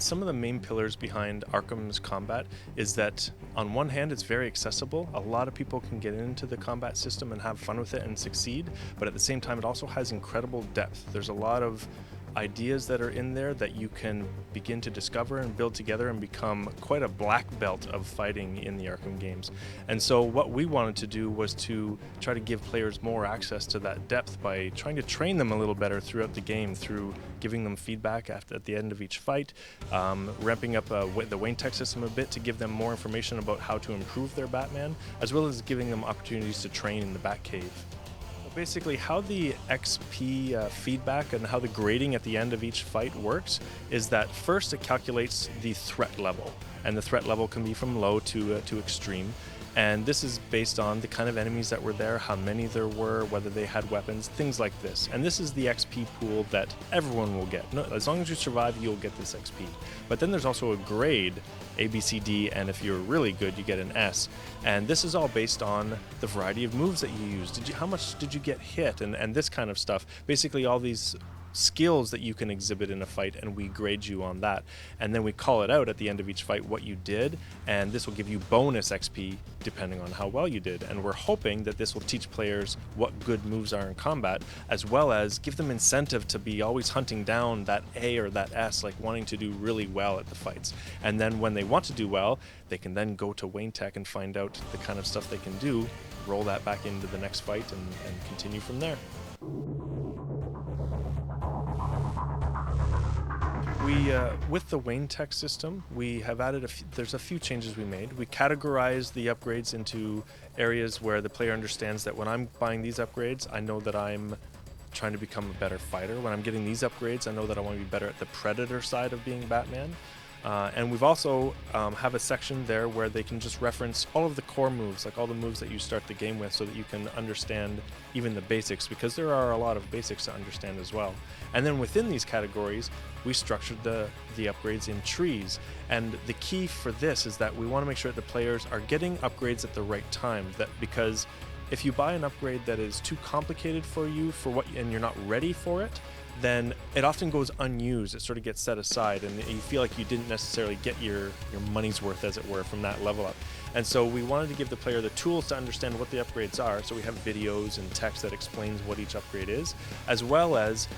some of the main pillars behind Arkham's combat is that on one hand it's very accessible. A lot of people can get into the combat system and have fun with it and succeed, but at the same time it also has incredible depth. There's a lot of ideas that are in there that you can begin to discover and build together and become quite a black belt of fighting in the Arkham games. And so what we wanted to do was to try to give players more access to that depth by trying to train them a little better throughout the game, through giving them feedback at the end of each fight, ramping up the Wayne Tech system a bit to give them more information about how to improve their Batman, as well as giving them opportunities to train in the Batcave. Basically, how the XP feedback and how the grading at the end of each fight works is that first it calculates the threat level, and the threat level can be from low to extreme. And this is based on the kind of enemies that were there, how many there were, whether they had weapons, things like this. And this is the XP pool that everyone will get. No, as long as you survive, you'll get this XP. But then there's also a grade, A, B, C, D, and if you're really good, you get an S. And this is all based on the variety of moves that you use. How much did you get hit, and this kind of stuff. Basically, all these skills that you can exhibit in a fight, and we grade you on that, and then we call it out at the end of each fight what you did, and this will give you bonus XP depending on how well you did. And we're hoping that this will teach players what good moves are in combat, as well as give them incentive to be always hunting down that A or that S, like wanting to do really well at the fights. And then when they want to do well, they can then go to Wayne Tech and find out the kind of stuff they can do, roll that back into the next fight, and continue from there. With the Wayne Tech system, we have added there's a few changes we made. We categorized the upgrades into areas where the player understands that when I'm buying these upgrades, I know that I'm trying to become a better fighter. When I'm getting these upgrades, I know that I want to be better at the Predator side of being Batman. And we've also have a section there where they can just reference all of the core moves, like all the moves that you start the game with, so that you can understand even the basics, because there are a lot of basics to understand as well. And then within these categories, we structured the upgrades in trees. And the key for this is that we want to make sure that the players are getting upgrades at the right time, because if you buy an upgrade that is too complicated for you and you're not ready for it, then it often goes unused. It sort of gets set aside, and you feel like you didn't necessarily get your money's worth, as it were, from that level up. And so we wanted to give the player the tools to understand what the upgrades are. So we have videos and text that explains what each upgrade is, as well as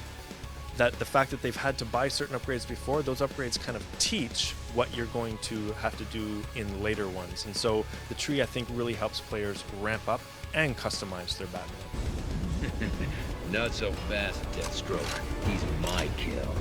that the fact that they've had to buy certain upgrades before, those upgrades kind of teach what you're going to have to do in later ones. And so the tree, I think, really helps players ramp up and customize their Batman. Not so fast, Deathstroke. He's my kill.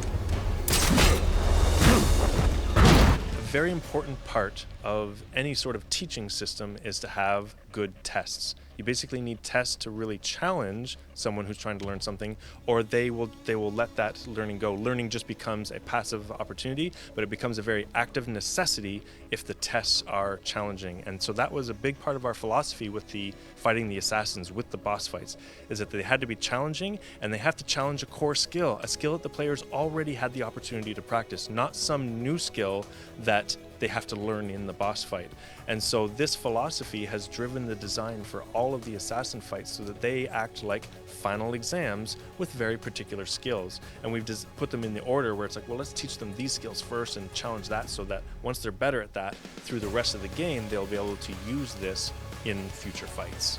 A very important part of any sort of teaching system is to have good tests. You basically need tests to really challenge someone who's trying to learn something, or they will let that learning go. Learning just becomes a passive opportunity, but it becomes a very active necessity if the tests are challenging. And so that was a big part of our philosophy with the fighting the assassins, with the boss fights, is that they had to be challenging, and they have to challenge a core skill, a skill that the players already had the opportunity to practice, not some new skill that they have to learn in the boss fight. And so this philosophy has driven the design for all of the assassin fights so that they act like final exams with very particular skills. And we've just put them in the order where it's like, well, let's teach them these skills first and challenge that, so that once they're better at that, through the rest of the game, they'll be able to use this in future fights.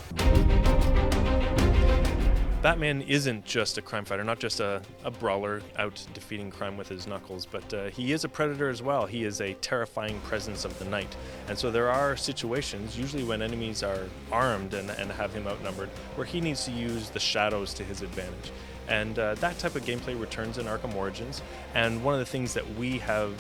Batman isn't just a crime fighter, not just a brawler out defeating crime with his knuckles, but he is a predator as well. He is a terrifying presence of the night. And so there are situations, usually when enemies are armed and have him outnumbered, where he needs to use the shadows to his advantage. And that type of gameplay returns in Arkham Origins. And one of the things that we have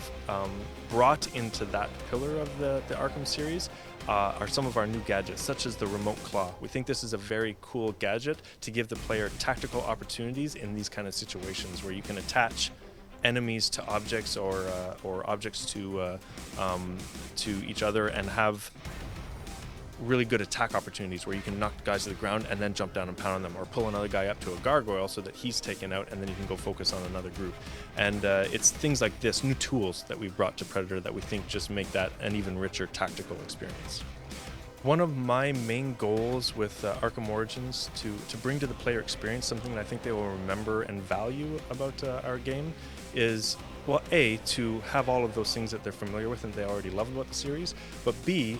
brought into that pillar of the Arkham series are some of our new gadgets, such as the remote claw. We think this is a very cool gadget to give the player tactical opportunities in these kind of situations, where you can attach enemies to objects or objects to each other and have really good attack opportunities where you can knock guys to the ground and then jump down and pound on them, or pull another guy up to a gargoyle so that he's taken out, and then you can go focus on another group. And it's things like this, new tools that we've brought to Predator, that we think just make that an even richer tactical experience. One of my main goals with Arkham Origins to bring to the player experience something that I think they will remember and value about our game is Well, A, to have all of those things that they're familiar with and they already love about the series, but B,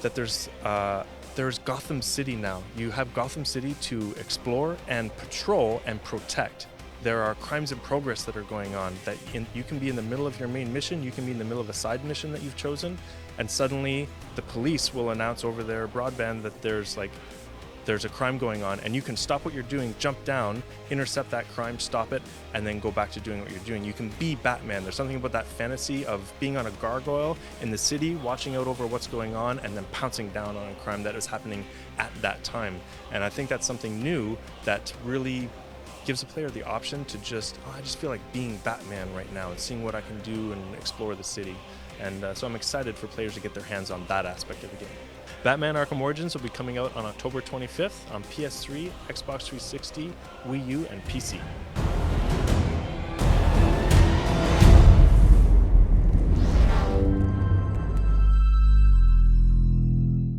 that there's Gotham City now. You have Gotham City to explore and patrol and protect. There are crimes in progress that are going on that you can be in the middle of your main mission, you can be in the middle of a side mission that you've chosen, and suddenly the police will announce over their broadband that there's a crime going on, and you can stop what you're doing, jump down, intercept that crime, stop it, and then go back to doing what you're doing. You can be Batman. There's something about that fantasy of being on a gargoyle in the city, watching out over what's going on, and then pouncing down on a crime that is happening at that time. And I think that's something new that really gives the player the option to I just feel like being Batman right now and seeing what I can do and explore the city. And so I'm excited for players to get their hands on that aspect of the game. Batman Arkham Origins will be coming out on October 25th on PS3, Xbox 360, Wii U, and PC.